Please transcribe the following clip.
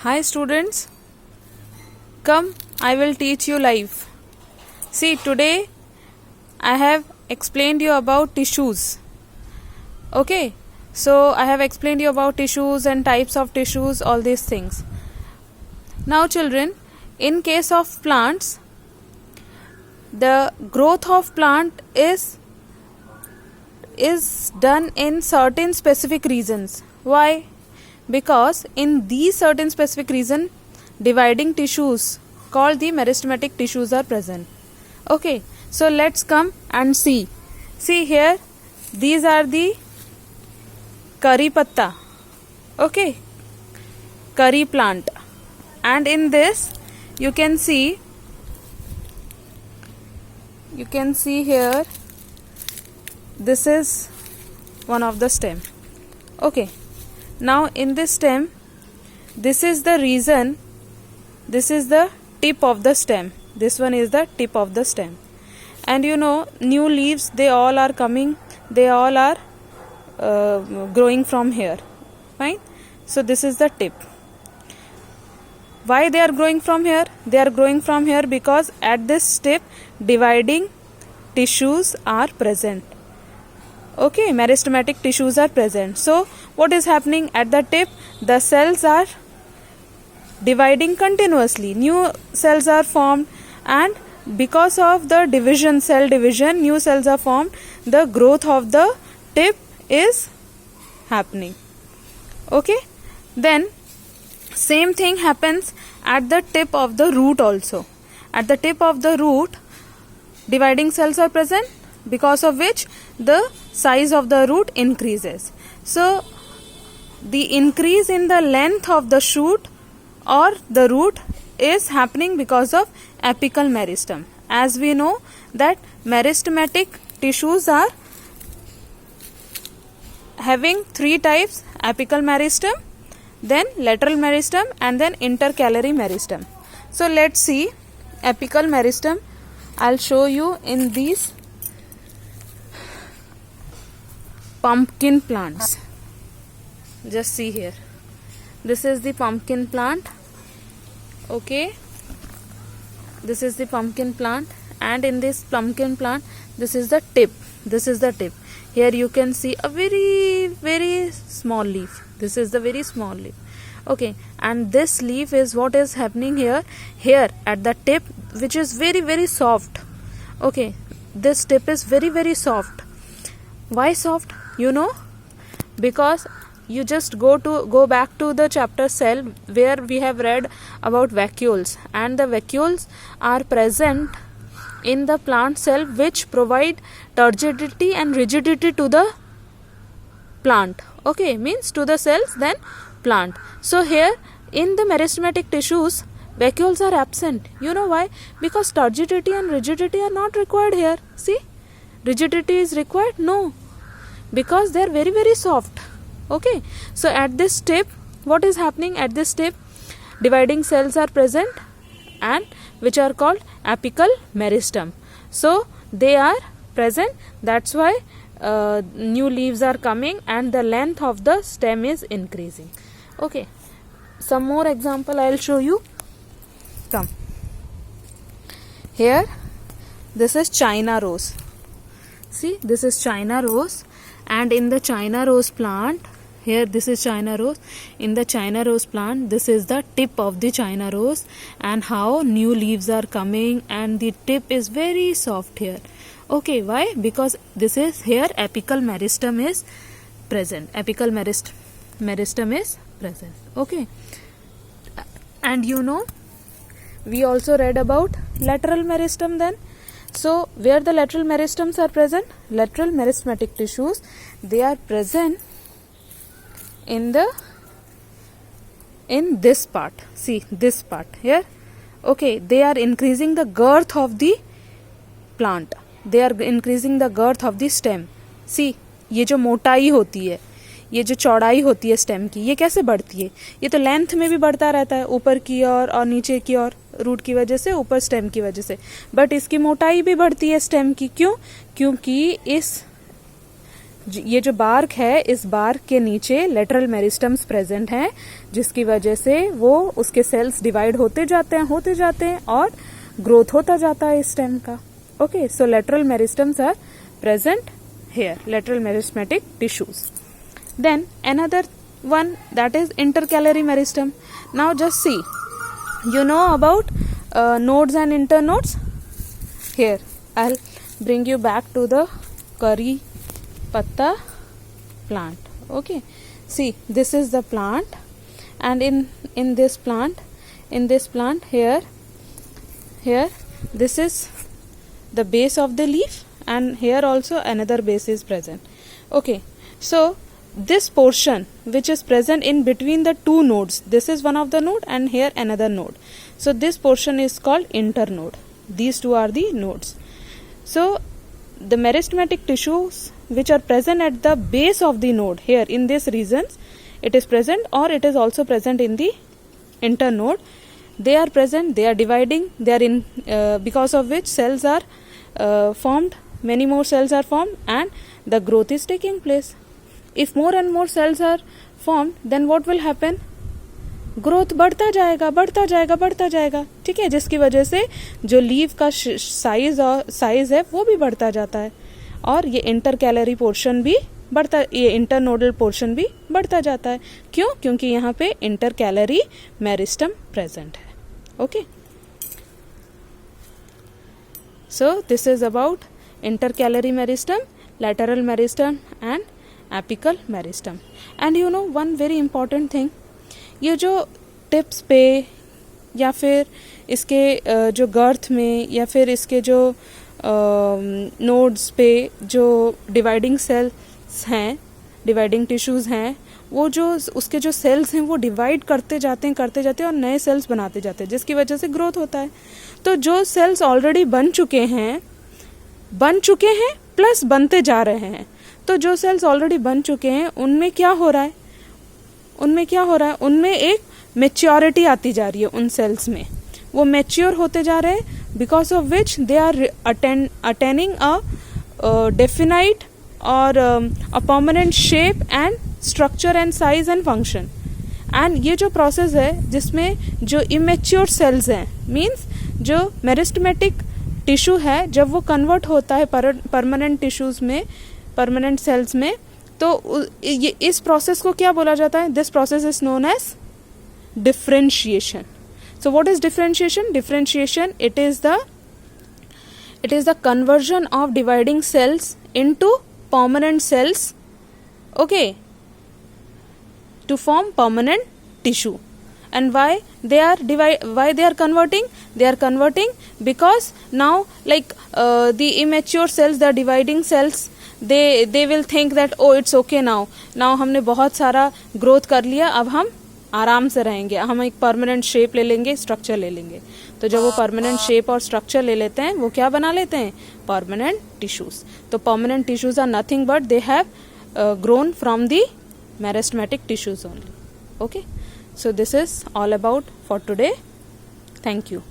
Hi students, come I will teach you live. See, today I have explained you about tissues. Okay, so I have explained you about tissues and types of tissues, all these things. Now children, in case of plants, the growth of plant is done in certain specific regions. Why? Because in these certain specific region, dividing tissues called the meristematic tissues are present. Okay, so let's come and see. See here, these are the curry patta. Okay, curry plant, and in this you can see here, this is one of the stem. Okay, now in this stem, this is the reason, this is the tip of the stem, this one is the tip of the stem, and you know, new leaves, they all are coming, they all are growing from here. Fine, so this is the tip. Why they are growing from here? They are growing from here because at this tip dividing tissues are present. Okay, meristematic tissues are present. So what is happening at the tip? The cells are dividing continuously, new cells are formed, and because of the division, cell division, new cells are formed, the growth of the tip is happening. Okay, then same thing happens at the tip of the root also. At the tip of the root, dividing cells are present, because of which the size of the root increases. So the increase in the length of the shoot or the root is happening because of apical meristem. As we know that meristematic tissues are having three types: apical meristem, then lateral meristem, and then intercalary meristem. So let's see apical meristem. I'll show you in these pumpkin plants. Just see here, this is the pumpkin plant. Okay, this is the pumpkin plant, and in this pumpkin plant, this is the tip, this is the tip. Here you can see a very small leaf, this is the very small leaf. Okay, and this leaf is what is happening here at the tip, which is very soft. Okay, this tip is very soft. Why soft? You know, because you just go back to the chapter cell where we have read about vacuoles, and the vacuoles are present in the plant cell which provide turgidity and rigidity to the plant. Okay, means to the cells, then plant. So here in the meristematic tissues, vacuoles are absent. You know why? Because turgidity and rigidity are not required here. See, rigidity is required? No, because they are very soft. Okay, so at this tip, what is happening at this tip? Dividing cells are present, and which are called apical meristem. So they are present, that's why new leaves are coming and the length of the stem is increasing. Okay, some more example I will show you. Come here, this is China rose. See, this is China rose, and in the China rose plant, here this is China rose. In the China rose plant, this is the tip of the China rose, and how new leaves are coming, and the tip is very soft here. Okay, why? Because this is here apical meristem is present. Apical meristem is present. Okay, and you know, we also read about lateral meristem then. So where the lateral meristems are present? Lateral meristematic tissues, they are present in this part. See, this part here. Okay, they are increasing the girth of the plant, they are increasing the girth of the stem. See, ये जो मोटाई होती है, ये जो चौड़ाई होती है स्टेम की, ये कैसे बढ़ती है? ये तो लेंथ में भी बढ़ता रहता है, ऊपर की ओर और नीचे की ओर, रूट की वजह से, ऊपर स्टेम की वजह से, बट इसकी मोटाई भी बढ़ती है स्टेम की. क्यों? क्योंकि इस ये जो बार्क है, इस बार्क के नीचे लेटरल मेरिस्टम्स प्रेजेंट हैं, जिसकी वजह से वो उसके सेल्स डिवाइड होते जाते हैं और ग्रोथ होता जाता है स्टेम का. Okay, so lateral meristems are present here, lateral meristematic tissues. Then another one, that is intercalary meristem. Now just see, you know about nodes and internodes. Here I'll bring you back to the curry patta plant. Okay, see, this is the plant, and in this plant here this is the base of the leaf, and here also another base is present. Okay, so this portion which is present in between the two nodes, this is one of the node and here another node, so this portion is called internode. These two are the nodes. So the meristematic tissues which are present at the base of the node, here in this regions it is present, or it is also present in the internode. They are present, they are dividing, they are in because of which cells are formed. Many more cells are formed and the growth is taking place. If more and more cells are formed, then what will happen? Growth बढ़ता जाएगा. ठीक है, जिसकी वजह से जो leave का size है वो भी बढ़ता जाता है, और ये इंटरकैलरी पोर्शन भी बढ़ता, ये इंटरनोडल पोर्शन भी बढ़ता जाता है. क्यों? क्योंकि यहाँ पे इंटरकैलरी मेरिस्टम प्रेजेंट है. Okay, so this is about intercalary meristem, lateral meristem and apical meristem. And you know one very important thing, ये जो टिप्स पे या फिर इसके जो गर्थ में या फिर इसके जो नोड्स पे जो डिवाइडिंग सेल्स हैं, डिवाइडिंग टिश्यूज़ हैं, वो जो उसके जो सेल्स हैं वो डिवाइड करते जाते हैं और नए सेल्स बनाते जाते हैं, जिसकी वजह से ग्रोथ होता है. तो जो सेल्स ऑलरेडी बन चुके हैं प्लस बनते जा रहे हैं, तो जो सेल्स ऑलरेडी बन चुके हैं उनमें क्या हो रहा है, उनमें एक मैच्योरिटी आती जा रही है. उन सेल्स में वो मैच्योर होते जा रहे हैं, because of which they are attaining a definite और a permanent shape and structure and size and function. And ये जो प्रोसेस है जिसमें जो इमेच्योर सेल्स हैं, मीन्स जो मेरिस्टेमेटिक टिश्यू है, जब वो कन्वर्ट होता है परमानेंट टिश्यूज में, परमानेंट सेल्स में, तो ये इस प्रोसेस को क्या बोला जाता है? This process is known as differentiation. So what is differentiation? Differentiation it is the conversion of dividing cells into permanent cells, okay, to form permanent tissue. And why they are converting? They are converting because now, like the immature cells, the dividing cells, they will think that oh it's okay now हमने बहुत सारा growth कर लिया, अब हम आराम से रहेंगे, हम एक परमानेंट शेप ले लेंगे, स्ट्रक्चर ले लेंगे. तो जब वो परमानेंट शेप और स्ट्रक्चर ले लेते हैं, वो क्या बना लेते हैं? Permanent tissues. तो permanent tissues are nothing but they have grown from the meristematic tissues only. Okay, so this is all about for today. Thank you.